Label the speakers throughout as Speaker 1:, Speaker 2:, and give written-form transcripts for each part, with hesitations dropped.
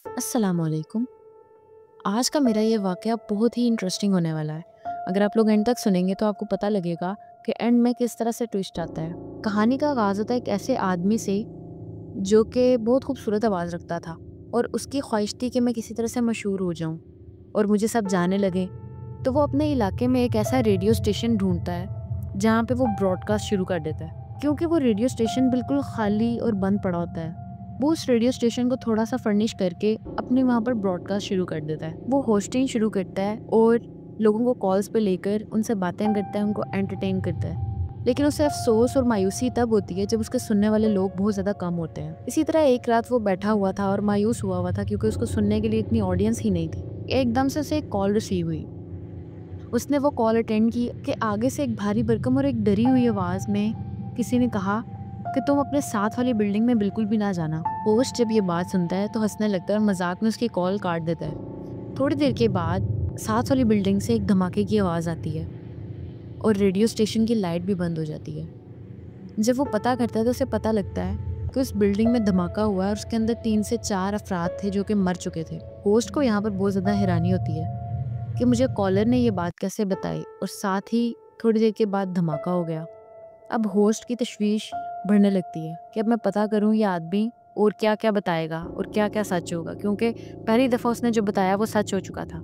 Speaker 1: अस्सलामुअलैकुम। आज का मेरा ये वाक़या बहुत ही इंटरेस्टिंग होने वाला है। अगर आप लोग एंड तक सुनेंगे तो आपको पता लगेगा कि एंड में किस तरह से ट्विस्ट आता है। कहानी का आगाज़ होता है एक ऐसे आदमी से जो कि बहुत खूबसूरत आवाज़ रखता था और उसकी ख्वाहिश थी कि मैं किसी तरह से मशहूर हो जाऊँ और मुझे सब जानने लगें। तो वो अपने इलाके में एक ऐसा रेडियो स्टेशन ढूँढता है जहाँ पे वो ब्रॉडकास्ट शुरू कर देता है। क्योंकि वो रेडियो स्टेशन बिल्कुल खाली और बंद पड़ा होता है, वो उस रेडियो स्टेशन को थोड़ा-सा फर्निश करके अपने वहाँ पर ब्रॉडकास्ट शुरू कर देता है। वो होस्टिंग शुरू करता है और लोगों को कॉल्स पे लेकर उनसे बातें करता है, उनको एंटरटेन करता है। लेकिन उसे अफ़सोस और मायूसी तब होती है जब उसके सुनने वाले लोग बहुत ज़्यादा कम होते हैं। इसी तरह एक रात वो बैठा हुआ था और मायूस हुआ था क्योंकि उसको सुनने के लिए इतनी ऑडियंस ही नहीं थी। एकदम से उसे एक कॉल रिसीव हुई। उसने वो कॉल अटेंड की कि आगे से एक भारी भरकम और एक डरी हुई आवाज़ में किसी ने कहा कि तुम अपने साथ वाली बिल्डिंग में बिल्कुल भी ना जाना। होस्ट जब ये बात सुनता है तो हंसने लगता है और मजाक में उसकी कॉल काट देता है। थोड़ी देर के बाद साथ वाली बिल्डिंग से एक धमाके की आवाज़ आती है और रेडियो स्टेशन की लाइट भी बंद हो जाती है। जब वो पता करता है तो उसे पता लगता है कि उस बिल्डिंग में धमाका हुआ है और उसके अंदर 3 से 4 अफराद थे जो कि मर चुके थे। होस्ट को यहाँ पर बहुत ज़्यादा हैरानी होती है कि मुझे कॉलर ने ये बात कैसे बताई और साथ ही थोड़ी देर के बाद धमाका हो गया। अब होस्ट की तशवीश बढ़ने लगती है कि अब मैं पता करूं ये आदमी और क्या-क्या बताएगा और क्या-क्या सच होगा, क्योंकि पहली दफ़ा उसने जो बताया वो सच हो चुका था।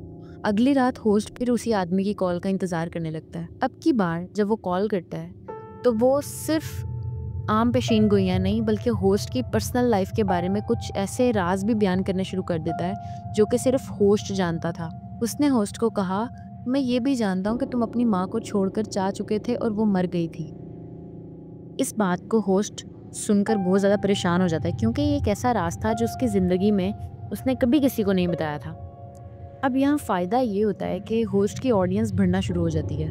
Speaker 1: अगली रात होस्ट फिर उसी आदमी की कॉल का इंतज़ार करने लगता है। अब की बार जब वो कॉल करता है तो वो सिर्फ आम पेशीन गोइयाँ नहीं बल्कि होस्ट की पर्सनल लाइफ के बारे में कुछ ऐसे राज भी बयान करने शुरू कर देता है जो कि सिर्फ होस्ट जानता था। उसने होस्ट को कहा, मैं ये भी जानता हूँ कि तुम अपनी माँ को छोड़कर जा चुके थे और वो मर गई थी। इस बात को होस्ट सुनकर बहुत ज़्यादा परेशान हो जाता है क्योंकि ये एक ऐसा राज था जो उसकी ज़िंदगी में उसने कभी किसी को नहीं बताया था। अब यहाँ फ़ायदा ये होता है कि होस्ट की ऑडियंस बढ़ना शुरू हो जाती है।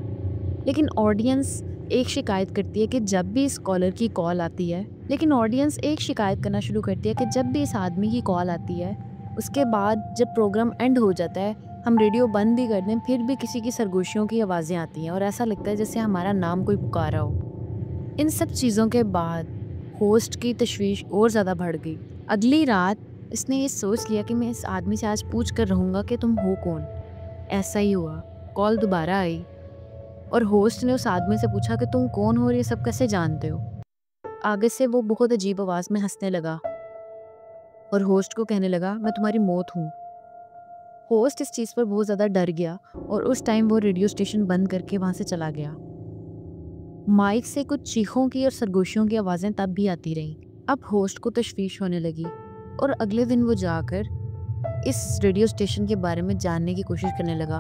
Speaker 1: लेकिन ऑडियंस एक शिकायत करती है कि जब भी इस कॉलर की कॉल आती है लेकिन ऑडियंस एक शिकायत करना शुरू करती है कि जब भी इस आदमी की कॉल आती है उसके बाद जब प्रोग्राम एंड हो जाता है, हम रेडियो बंद भी कर दें फिर भी किसी की सरगोशियों की आवाज़ें आती हैं और ऐसा लगता है जैसे हमारा नाम कोई पुकारा हो। इन सब चीज़ों के बाद होस्ट की तशवीश और ज़्यादा बढ़ गई। अगली रात इसने ये सोच लिया कि मैं इस आदमी से आज पूछ कर रहूँगा कि तुम हो कौन। ऐसा ही हुआ। कॉल दोबारा आई और होस्ट ने उस आदमी से पूछा कि तुम कौन हो और ये सब कैसे जानते हो। आगे से वो बहुत अजीब आवाज़ में हंसने लगा और होस्ट को कहने लगा, मैं तुम्हारी मौत हूँ। होस्ट इस चीज़ पर बहुत ज़्यादा डर गया और उस टाइम वो रेडियो स्टेशन बंद करके वहाँ से चला गया। माइक से कुछ चीखों की और सरगोशियों की आवाज़ें तब भी आती रहीं। अब होस्ट को तशवीश होने लगी और अगले दिन वो जाकर इस रेडियो स्टेशन के बारे में जानने की कोशिश करने लगा।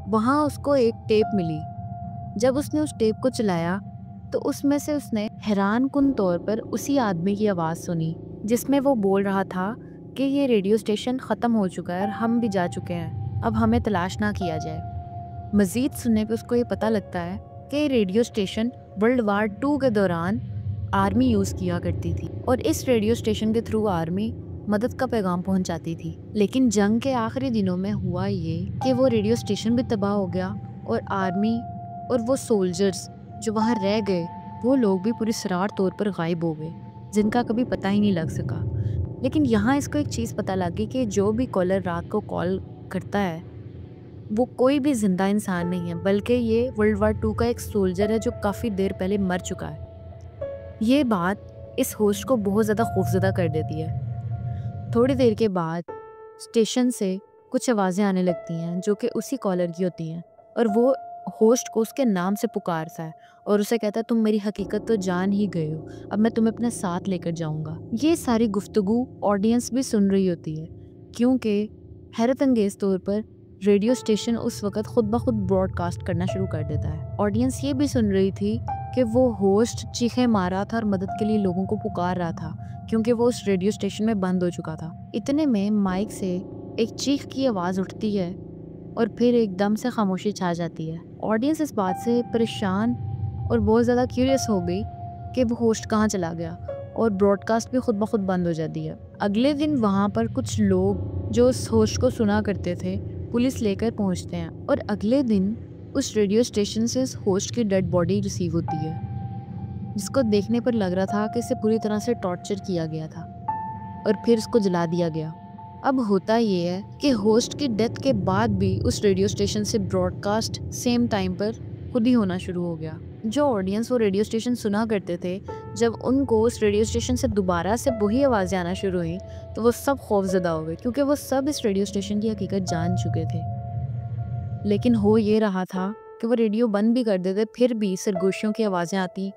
Speaker 1: वहाँ उसको एक टेप मिली। जब उसने उस टेप को चलाया तो उसमें से उसने हैरानकुन तौर पर उसी आदमी की आवाज़ सुनी जिसमें वो बोल रहा था कि ये रेडियो स्टेशन ख़त्म हो चुका है और हम भी जा चुके हैं, अब हमें तलाश ना किया जाए। मज़ीद सुनने पे उसको ये पता लगता है कि रेडियो स्टेशन वर्ल्ड वार 2 के दौरान आर्मी यूज़ किया करती थी और इस रेडियो स्टेशन के थ्रू आर्मी मदद का पैगाम पहुंचाती थी। लेकिन जंग के आखिरी दिनों में हुआ ये कि वो रेडियो स्टेशन भी तबाह हो गया और आर्मी और वो सोल्जर्स जो वहाँ रह गए वो लोग भी पूरी सरार तौर पर गायब हो गए, जिनका कभी पता ही नहीं लग सका। लेकिन यहाँ इसको एक चीज़ पता लग गई कि जो भी कॉलर रात को कॉल करता है वो कोई भी जिंदा इंसान नहीं है, बल्कि ये वर्ल्ड वार 2 का एक सोल्जर है जो काफ़ी देर पहले मर चुका है। ये बात इस होस्ट को बहुत ज़्यादा खौफज़दा कर देती है। थोड़ी देर के बाद स्टेशन से कुछ आवाज़ें आने लगती हैं जो कि उसी कॉलर की होती हैं और वो होस्ट को उसके नाम से पुकारता है और उसे कहता है, तुम मेरी हकीकत तो जान ही गए हो, अब मैं तुम्हें अपने साथ लेकर जाऊंगा। ये सारी गुफ्तगू ऑडियंस भी सुन रही होती है क्योंकि हैरत अंगेज तौर पर रेडियो स्टेशन उस वक्त खुद ब खुद ब्रॉडकास्ट करना शुरू कर देता है। ऑडियंस ये भी सुन रही थी कि वो होस्ट चीखें मार रहा था और मदद के लिए लोगों को पुकार रहा था क्योंकि वो उस रेडियो स्टेशन में बंद हो चुका था। इतने में माइक से एक चीख की आवाज़ उठती है और फिर एकदम से खामोशी छा जाती है। ऑडियंस इस बात से परेशान और बहुत ज़्यादा क्यूरियस हो गई कि वो होस्ट कहाँ चला गया और ब्रॉडकास्ट भी खुद ब खुद बंद हो जाती है। अगले दिन वहाँ पर कुछ लोग जो उस होस्ट को सुना करते थे पुलिस लेकर पहुँचते हैं और अगले दिन उस रेडियो स्टेशन से उस होस्ट की डेड बॉडी रिसीव होती है जिसको देखने पर लग रहा था कि इसे पूरी तरह से टॉर्चर किया गया था और फिर उसको जला दिया गया। अब होता ये है कि होस्ट की डेथ के बाद भी उस रेडियो स्टेशन से ब्रॉडकास्ट सेम टाइम पर खुद ही होना शुरू हो गया। जो ऑडियंस वो रेडियो स्टेशन सुना करते थे, जब उनको उस रेडियो स्टेशन से दोबारा से वही आवाज़ें आना शुरू हुई, तो वो सब खौफज़दा हो गए, क्योंकि वो सब इस रेडियो स्टेशन की हकीकत जान चुके थे। लेकिन हो ये रहा था कि वो रेडियो बंद भी कर देते, फिर भी सरगोशियों की आवाज़ें आती।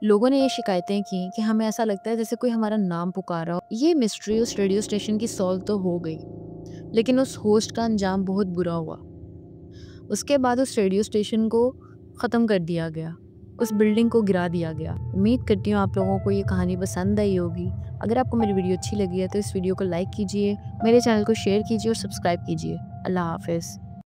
Speaker 1: लोगों ने ये शिकायतें की कि हमें ऐसा लगता है जैसे कोई हमारा नाम पुकार रहा हो। ये मिस्ट्री उस रेडियो स्टेशन की सॉल्व तो हो गई, लेकिन उस होस्ट का अंजाम बहुत बुरा हुआ। उसके बाद उस रेडियो स्टेशन को ख़त्म कर दिया गया, उस बिल्डिंग को गिरा दिया गया। उम्मीद करती हूँ आप लोगों को ये कहानी पसंद आई होगी। अगर आपको मेरी वीडियो अच्छी लगी है तो इस वीडियो को लाइक कीजिए, मेरे चैनल को शेयर कीजिए और सब्सक्राइब कीजिए। अल्लाह हाफ़िज़।